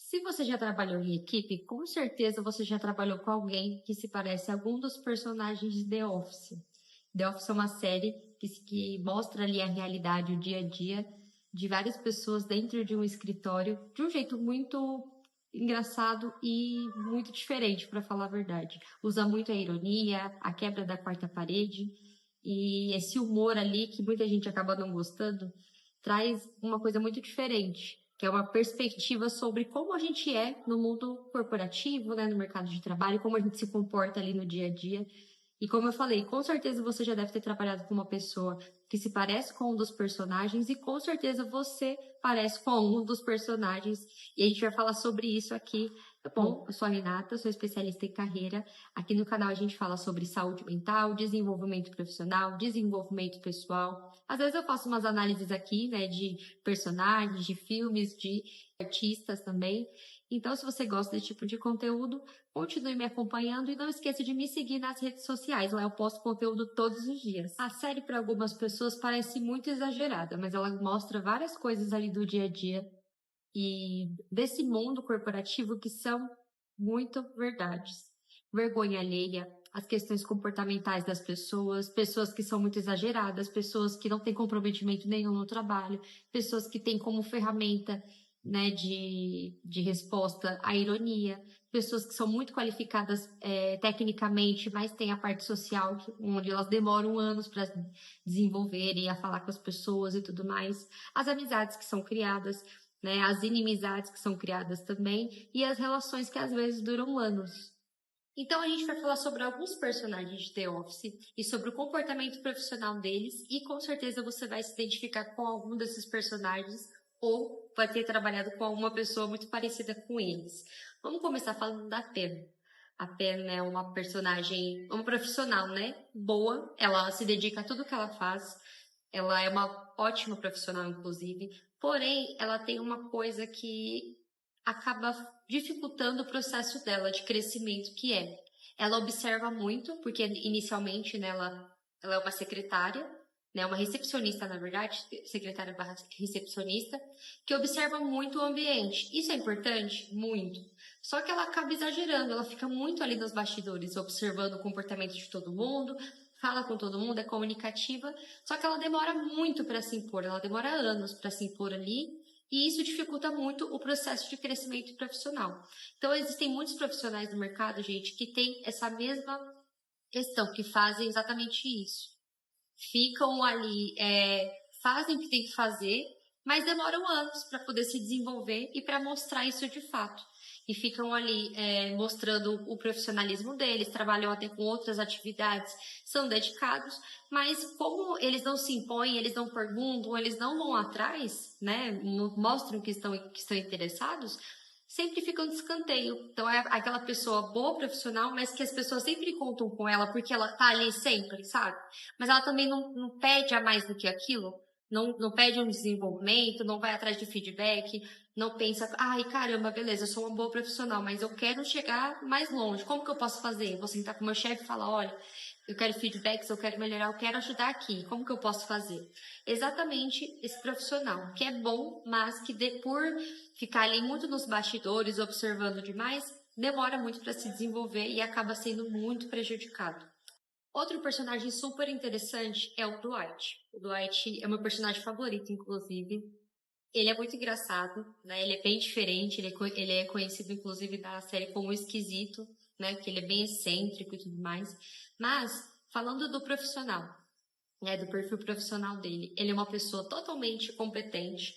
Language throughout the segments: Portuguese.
Se você já trabalhou em equipe, com certeza você já trabalhou com alguém que se parece a algum dos personagens de The Office. The Office é uma série que mostra ali a realidade, o dia a dia de várias pessoas dentro de um escritório, de um jeito muito engraçado e muito diferente, para falar a verdade. Usa muito a ironia, a quebra da quarta parede e esse humor ali que muita gente acaba não gostando, traz uma coisa muito diferente, que é uma perspectiva sobre como a gente é no mundo corporativo, né, no mercado de trabalho, como a gente se comporta ali no dia a dia. E como eu falei, com certeza você já deve ter trabalhado com uma pessoa que se parece com um dos personagens e com certeza você parece com um dos personagens. E a gente vai falar sobre isso aqui. Bom, eu sou a Renata, sou especialista em carreira. Aqui no canal a gente fala sobre saúde mental, desenvolvimento profissional, desenvolvimento pessoal. Às vezes eu faço umas análises aqui, né, de personagens, de filmes, de artistas também. Então, se você gosta desse tipo de conteúdo, continue me acompanhando e não esqueça de me seguir nas redes sociais. Lá eu posto conteúdo todos os dias. A série, para algumas pessoas, parece muito exagerada, mas ela mostra várias coisas ali do dia a dia e desse mundo corporativo que são muito verdades. Vergonha alheia, as questões comportamentais das pessoas, pessoas que são muito exageradas, pessoas que não têm comprometimento nenhum no trabalho, pessoas que têm como ferramenta, né, de resposta a ironia, pessoas que são muito qualificadas tecnicamente, mas têm a parte social, onde elas demoram anos para desenvolverem, a falar com as pessoas e tudo mais, as amizades que são criadas, né, as inimizades que são criadas também, e as relações que às vezes duram anos. Então a gente vai falar sobre alguns personagens de The Office e sobre o comportamento profissional deles, e com certeza você vai se identificar com algum desses personagens ou vai ter trabalhado com alguma pessoa muito parecida com eles. Vamos começar falando da Pen. A Pen é uma personagem, uma profissional, né? Boa, ela se dedica a tudo que ela faz. Ela é uma ótima profissional, inclusive. Porém, ela tem uma coisa que acaba dificultando o processo dela de crescimento, que é, ela observa muito, porque inicialmente, né, ela é uma secretária, né, uma recepcionista, na verdade, secretária barra recepcionista, que observa muito o ambiente. Isso é importante? Muito. Só que ela acaba exagerando, ela fica muito ali nos bastidores, observando o comportamento de todo mundo, fala com todo mundo, é comunicativa, só que ela demora muito para se impor, ela demora anos para se impor ali, e isso dificulta muito o processo de crescimento profissional. Então, existem muitos profissionais no mercado, gente, que têm essa mesma questão, que fazem exatamente isso. Ficam ali, fazem o que tem que fazer, mas demoram anos para poder se desenvolver e para mostrar isso de fato. E ficam ali mostrando o profissionalismo deles, trabalham até com outras atividades, são dedicados, mas como eles não se impõem, eles não perguntam, eles não vão atrás, né, não mostram que estão interessados, sempre ficam de escanteio. Então é aquela pessoa boa profissional, mas que as pessoas sempre contam com ela porque ela tá ali sempre, sabe? Mas ela também não pede a mais do que aquilo, não pede um desenvolvimento, não vai atrás de feedback, não pensa, ai caramba, beleza, eu sou uma boa profissional, mas eu quero chegar mais longe, como que eu posso fazer? Vou sentar com o meu chefe e falar, olha, eu quero feedbacks, eu quero melhorar, eu quero ajudar aqui, como que eu posso fazer? Exatamente esse profissional, que é bom, mas que por ficar ali muito nos bastidores, observando demais, demora muito para se desenvolver e acaba sendo muito prejudicado. Outro personagem super interessante é o Dwight. O Dwight é meu personagem favorito, inclusive. Ele é muito engraçado, né? Ele é bem diferente, ele é conhecido, inclusive, da série como o Esquisito, né? Que ele é bem excêntrico e tudo mais. Mas, falando do profissional, né? Do perfil profissional dele, ele é uma pessoa totalmente competente,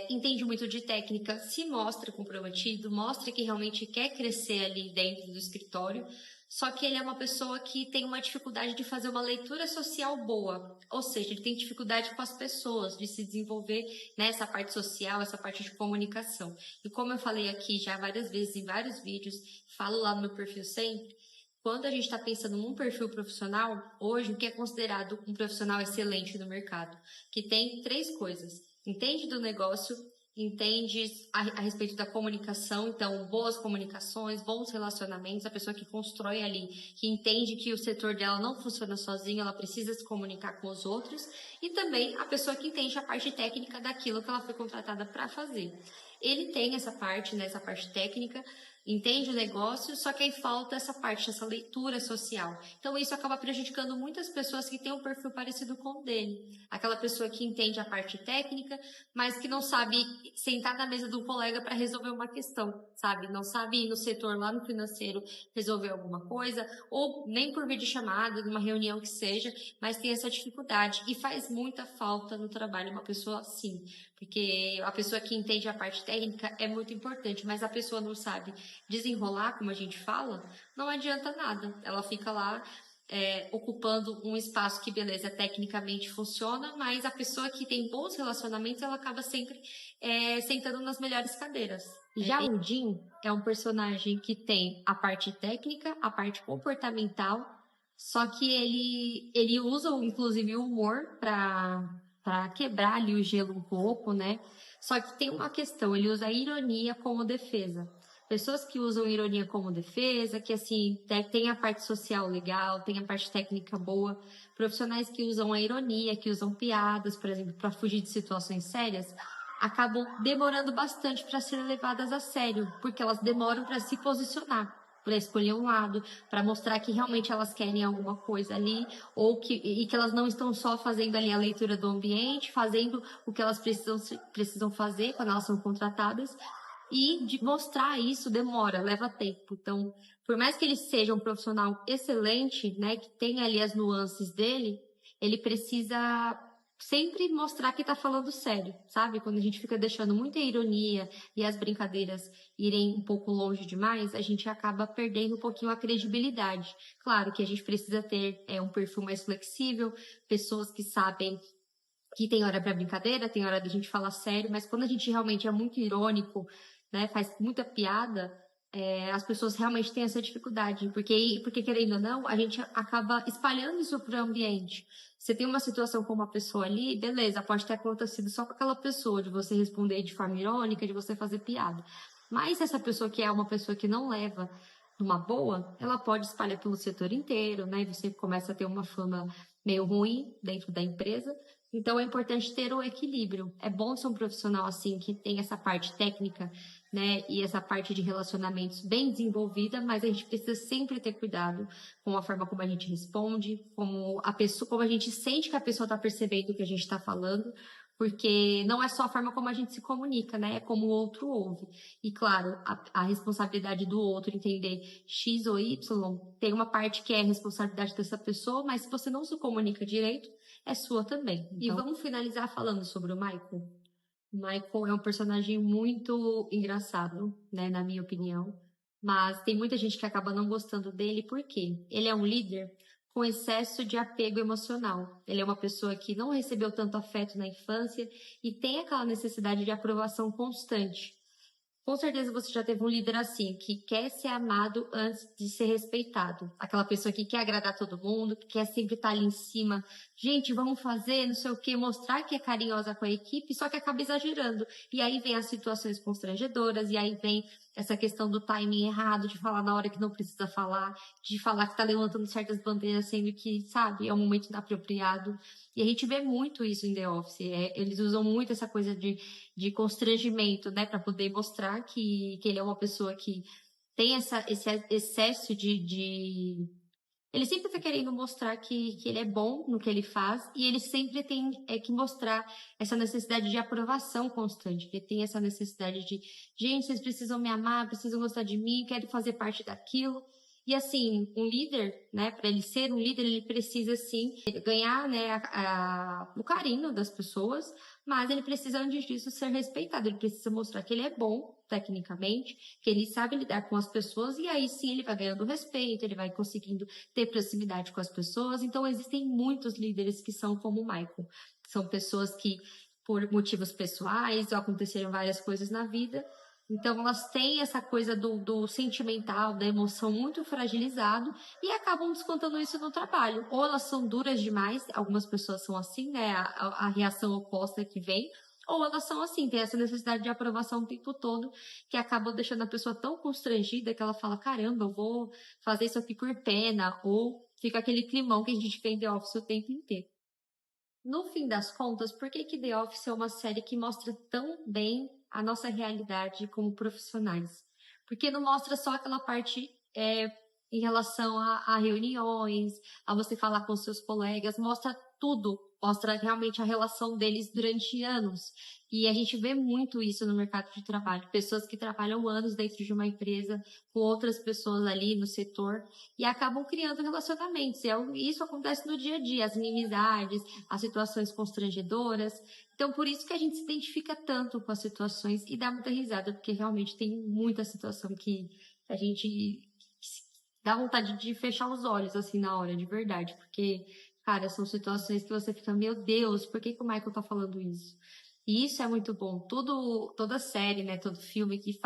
entende muito de técnica, se mostra comprometido, mostra que realmente quer crescer ali dentro do escritório, só que ele é uma pessoa que tem uma dificuldade de fazer uma leitura social boa, ou seja, ele tem dificuldade com as pessoas, de se desenvolver nessa parte social, essa parte de comunicação. E como eu falei aqui já várias vezes em vários vídeos, falo lá no meu perfil sempre, quando a gente está pensando num perfil profissional, hoje o que é considerado um profissional excelente no mercado? Que tem três coisas: entende do negócio, entende a respeito da comunicação, então boas comunicações, bons relacionamentos, a pessoa que constrói ali, que entende que o setor dela não funciona sozinha, ela precisa se comunicar com os outros, e também a pessoa que entende a parte técnica daquilo que ela foi contratada para fazer. ele tem essa parte, né, essa parte técnica, entende o negócio, só que aí falta essa parte, essa leitura social. Então isso acaba prejudicando muitas pessoas que têm um perfil parecido com o dele. Aquela pessoa que entende a parte técnica, mas que não sabe sentar na mesa do colega para resolver uma questão, sabe? Não sabe ir no setor lá no financeiro resolver alguma coisa, ou nem por videochamada, numa reunião que seja, mas tem essa dificuldade. E faz muita falta no trabalho uma pessoa assim. Porque a pessoa que entende a parte técnica é muito importante, mas a pessoa não sabe desenrolar, como a gente fala, não adianta nada. Ela fica lá ocupando um espaço que, beleza, tecnicamente funciona, mas a pessoa que tem bons relacionamentos, ela acaba sempre sentando nas melhores cadeiras. Já o Jim é um personagem que tem a parte técnica, a parte comportamental, só que ele usa, inclusive, o humor para quebrar ali o gelo um pouco, né? Só que tem uma questão, ele usa a ironia como defesa. Pessoas que usam ironia como defesa, que assim, tem a parte social legal, tem a parte técnica boa. Profissionais que usam a ironia, que usam piadas, por exemplo, para fugir de situações sérias, acabam demorando bastante para serem levadas a sério, porque elas demoram para se posicionar, para escolher um lado, para mostrar que realmente elas querem alguma coisa ali, e que elas não estão só fazendo ali a leitura do ambiente, fazendo o que elas precisam fazer quando elas são contratadas, e de mostrar isso demora, leva tempo. Então, por mais que ele seja um profissional excelente, né, que tenha ali as nuances dele, ele precisa sempre mostrar que está falando sério, sabe? Quando a gente fica deixando muita ironia e as brincadeiras irem um pouco longe demais, a gente acaba perdendo um pouquinho a credibilidade. Claro que a gente precisa ter um perfil mais flexível, pessoas que sabem que tem hora para brincadeira, tem hora da gente falar sério, mas quando a gente realmente é muito irônico, né, faz muita piada, as pessoas realmente têm essa dificuldade, porque querendo ou não, a gente acaba espalhando isso para o ambiente. Você tem uma situação com uma pessoa ali, beleza, pode ter acontecido só com aquela pessoa, de você responder de forma irônica, de você fazer piada. Mas essa pessoa que é uma pessoa que não leva numa boa, ela pode espalhar pelo setor inteiro, né? E você começa a ter uma fama meio ruim dentro da empresa. Então é importante ter o equilíbrio. É bom ser um profissional assim que tem essa parte técnica, né, e essa parte de relacionamentos bem desenvolvida, mas a gente precisa sempre ter cuidado com a forma como a gente responde, como a gente sente que a pessoa está percebendo o que a gente está falando, porque não é só a forma como a gente se comunica, né? É como o outro ouve. E claro, a responsabilidade do outro entender X ou Y tem uma parte que é a responsabilidade dessa pessoa, mas se você não se comunica direito, é sua também. Então, e vamos finalizar falando sobre o Michael. O Michael é um personagem muito engraçado, né, na minha opinião. Mas tem muita gente que acaba não gostando dele porque ele é um líder com excesso de apego emocional. Ele é uma pessoa que não recebeu tanto afeto na infância e tem aquela necessidade de aprovação constante. Com certeza você já teve um líder assim, que quer ser amado antes de ser respeitado. Aquela pessoa que quer agradar todo mundo, que quer sempre estar ali em cima. Gente, vamos fazer, não sei o quê, mostrar que é carinhosa com a equipe, só que acaba exagerando. E aí vem as situações constrangedoras, e aí vem essa questão do timing errado, de falar na hora que não precisa falar, de falar que está levantando certas bandeiras, sendo que, sabe, é um momento inapropriado. E a gente vê muito isso em The Office. Eles usam muito essa coisa de constrangimento, né, para poder mostrar que ele é uma pessoa que tem esse excesso de... Ele sempre está querendo mostrar que ele é bom no que ele faz e ele sempre tem que mostrar essa necessidade de aprovação constante. Ele tem essa necessidade de, gente, vocês precisam me amar, precisam gostar de mim, quero fazer parte daquilo. E assim, um líder, né, para ele ser um líder, ele precisa sim ganhar, né, o carinho das pessoas, mas ele precisa, antes disso, ser respeitado. Ele precisa mostrar que ele é bom tecnicamente, que ele sabe lidar com as pessoas, e aí sim ele vai ganhando respeito, ele vai conseguindo ter proximidade com as pessoas. Então, existem muitos líderes que são como o Michael. São pessoas que, por motivos pessoais, aconteceram várias coisas na vida. Então, elas têm essa coisa do sentimental, da emoção muito fragilizado e acabam descontando isso no trabalho. Ou elas são duras demais, algumas pessoas são assim, né? A reação oposta que vem. Ou elas são assim, tem essa necessidade de aprovação o tempo todo, que acabam deixando a pessoa tão constrangida que ela fala, caramba, eu vou fazer isso aqui por pena. Ou fica aquele climão que a gente vê em The Office o tempo inteiro. No fim das contas, por que The Office é uma série que mostra tão bem a nossa realidade como profissionais. Porque não mostra só aquela parte em relação a reuniões, a você falar com seus colegas, mostra tudo, mostra realmente a relação deles durante anos. E a gente vê muito isso no mercado de trabalho, pessoas que trabalham anos dentro de uma empresa com outras pessoas ali no setor e acabam criando relacionamentos. E isso acontece no dia a dia, as inimizades, as situações constrangedoras. Então, por isso que a gente se identifica tanto com as situações e dá muita risada, porque realmente tem muita situação que a gente dá vontade de fechar os olhos, assim, na hora, de verdade. Porque, cara, são situações que você fica, meu Deus, por que o Michael tá falando isso? E isso é muito bom. Toda série, né, todo filme que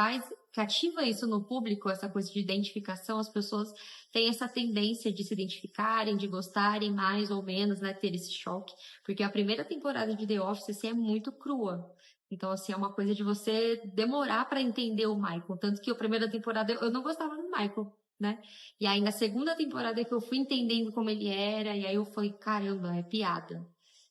ativa isso no público, essa coisa de identificação, as pessoas têm essa tendência de se identificarem, de gostarem mais ou menos, né, ter esse choque. Porque a primeira temporada de The Office, assim, é muito crua. Então, assim, é uma coisa de você demorar para entender o Michael. Tanto que a primeira temporada eu não gostava do Michael, né? E aí, na segunda temporada que eu fui entendendo como ele era, e aí eu falei, caramba, é piada.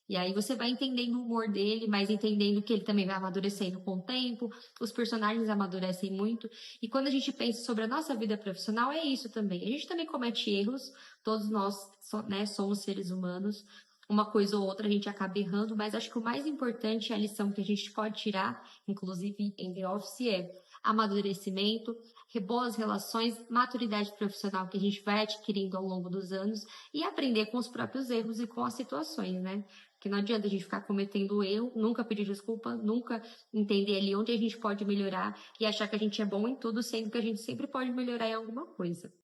E aí você vai entendendo o humor dele, mas entendendo que ele também vai amadurecendo com o tempo, os personagens amadurecem muito. E quando a gente pensa sobre a nossa vida profissional, é isso também. A gente também comete erros, todos nós, né, somos seres humanos. Uma coisa ou outra a gente acaba errando, mas acho que o mais importante, a lição que a gente pode tirar, inclusive em The Office, é amadurecimento, boas relações, maturidade profissional que a gente vai adquirindo ao longo dos anos e aprender com os próprios erros e com as situações, né? Porque não adianta a gente ficar cometendo erro, nunca pedir desculpa, nunca entender ali onde a gente pode melhorar e achar que a gente é bom em tudo, sendo que a gente sempre pode melhorar em alguma coisa.